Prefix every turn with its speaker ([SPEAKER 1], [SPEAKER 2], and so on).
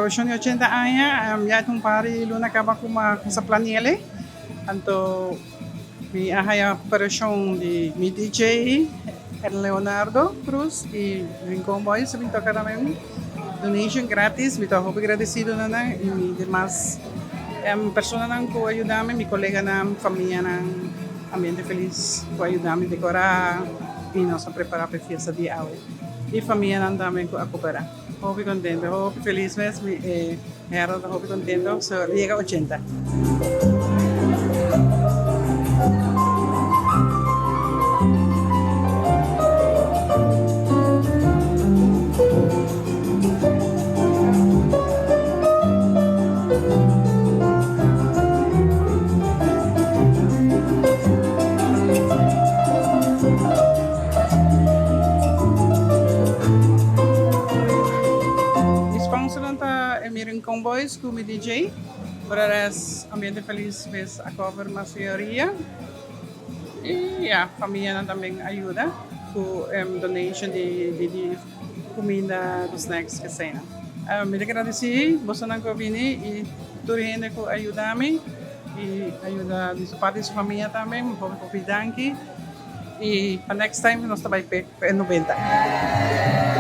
[SPEAKER 1] versione 80 aya, ya itong pari luna ka ba kuma sa planiele. Anto mi ahaya operasyong di mi DJ Leonardo Cruz e Rincon Boys sabing to namin donation gratis, mi to ako agradecido na e mi demás persona nang ko ayudame, mi kolega na família ng Ambiente Feliz ko ayudame decorar e nossa preparar para fiesta de aue. E família nang também ko ako para. Hope contento, hope feliz mesmo, Gerardo, hope contento, so llega 80. Sponsor lang ta Emiring Kong Boys, Kumi DJ, Whereas Ambiente Feliz ves a cover maioria. E a família não também ajuda com donation de comida dos snacks que cena. Me agradeci, você não vini e tudo gente que ajuda-me e ajuda de sua parte de sua família também, um pouco de danke. E para next time nós também pe 90.